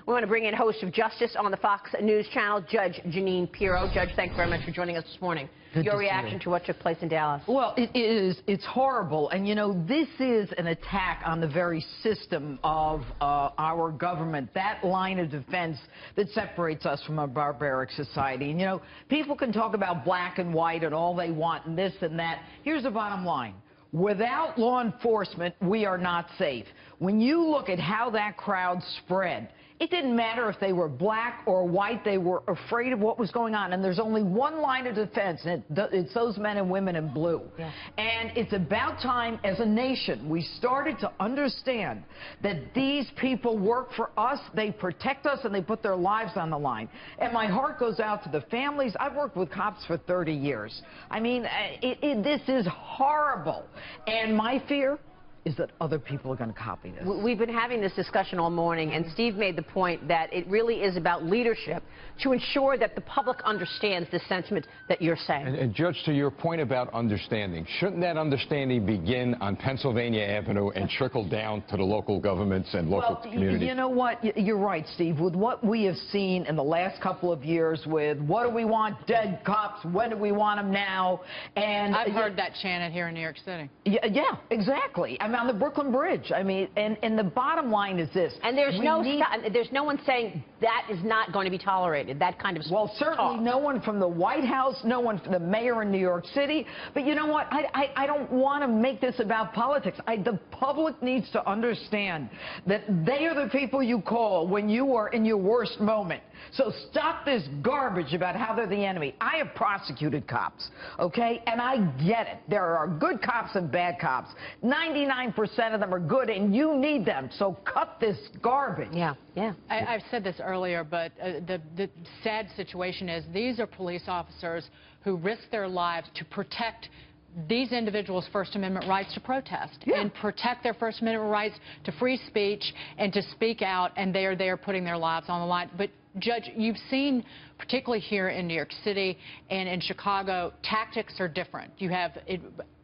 We want to bring in host of Justice on the Fox News Channel, Judge Jeanine Pirro. Judge, thanks very much for joining us this morning. Your reaction to what took place in Dallas? Well, it's horrible. And, you know, this is an attack on the very system of our government, that line of defense that separates us from a barbaric society. And, you know, people can talk about black and white and all they want and this and that. Here's the bottom line. Without law enforcement, we are not safe. When you look at how that crowd spread, it didn't matter if they were black or white. They were afraid of what was going on. And there's only one line of defense, and it's those men and women in blue. Yeah. And it's about time, as a nation, we started to understand that these people work for us, they protect us, and they put their lives on the line. And my heart goes out to the families. I've worked with cops for 30 years. I mean, this is horrible. And my fear is that other people are going to copy this. We've been having this discussion all morning, and Steve made the point that it really is about leadership to ensure that the public understands the sentiment that you're saying. And Judge, to your point about understanding, shouldn't that understanding begin on Pennsylvania Avenue and trickle down to the local governments and local communities? You know what? You're right, Steve. With what we have seen in the last couple of years with what do we want? Dead cops. When do we want them now? And I've heard that chanted here in New York City. Yeah, exactly. I mean, on the Brooklyn Bridge. I mean, and the bottom line is this. And there's no one saying that is not going to be tolerated, that kind of Well, certainly no one from the White House, no one from the mayor in New York City. But you know what? I don't want to make this about politics. The public needs to understand that they are the people you call when you are in your worst moment. So stop this garbage about how they're the enemy. I have prosecuted cops, okay? And I get it. There are good cops and bad cops. 99% of them are good, and you need them. So cut this garbage. Yeah. I've said this earlier, but the sad situation is these are police officers who risk their lives to protect these individuals' First Amendment rights to protest and protect their First Amendment rights to free speech and to speak out, and they are there putting their lives on the line. But Judge, you've seen, particularly here in New York City and in Chicago, tactics are different. You have,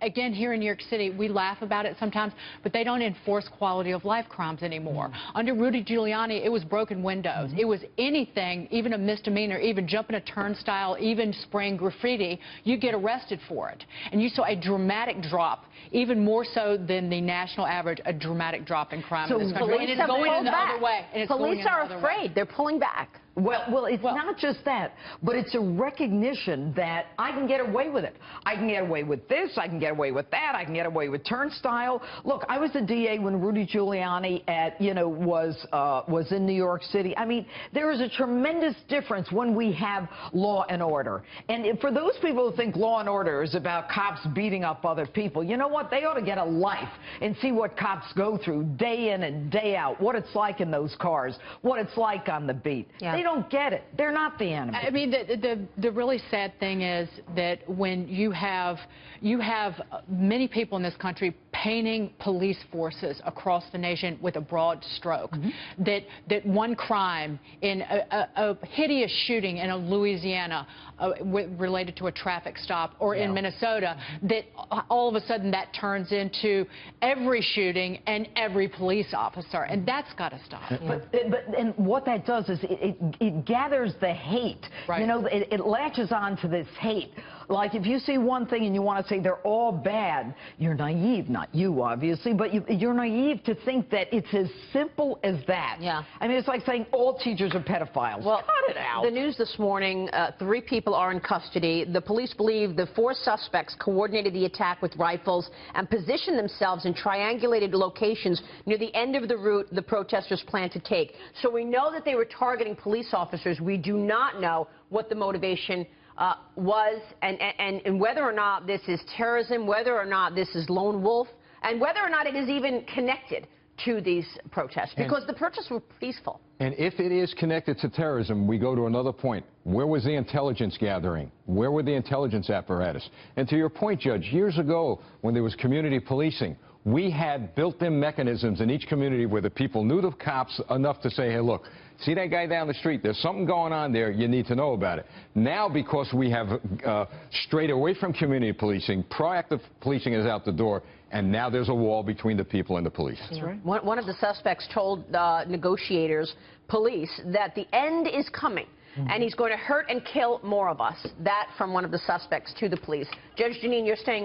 again, here in New York City, we laugh about it sometimes, but they don't enforce quality of life crimes anymore. Under Rudy Giuliani, it was broken windows. It was anything, even a misdemeanor, even jumping a turnstile, even spraying graffiti, you get arrested for it. And you saw a dramatic drop, even more so than the national average, a dramatic drop in crime in this country. And it's going in the other way. Police are afraid. They're pulling back. Well, it's not just that, but it's a recognition that I can get away with it. I can get away with this, I can get away with that, I can get away with turnstile. Look, I was the DA when Rudy Giuliani was in New York City. I mean, there is a tremendous difference when we have law and order. And for those people who think law and order is about cops beating up other people, you know what? They ought to get a life and see what cops go through day in and day out, what it's like in those cars, what it's like on the beat. Yeah. They don't get it. They're not the enemy. I mean, the really sad thing is that when you have many people in this country painting police forces across the nation with a broad stroke, that one crime in a hideous shooting in Louisiana related to a traffic stop, or in Minnesota, that all of a sudden that turns into every shooting and every police officer, and that's got to stop. And what that does is it gathers the hate. You know, it latches on to this hate. Like if you see one thing and you want to say they're all bad, you're naive, not you obviously, but you're naive to think that it's as simple as that. Yeah. I mean, it's like saying all teachers are pedophiles. Well, cut it out. The news this morning, 3 people are in custody. The police believe the 4 suspects coordinated the attack with rifles and positioned themselves in triangulated locations near the end of the route the protesters plan to take. So we know that they were targeting police officers. We do not know what the motivation was, and whether or not this is terrorism, whether or not this is lone wolf, and whether or not it is even connected to these protests, because the protests were peaceful. And if it is connected to terrorism, we go to another point. Where was the intelligence gathering? Where were the intelligence apparatus? And to your point, Judge, years ago, when there was community policing, we had built-in mechanisms in each community where the people knew the cops enough to say, hey, look, see that guy down the street, there's something going on there, you need to know about it. Now, because we have strayed away from community policing, proactive policing is out the door, and now there's a wall between the people and the police. That's right. One of the suspects told negotiators, police, that the end is coming. And he's going to hurt and kill more of us. That from one of the suspects to the police. Judge Jeanine, you're staying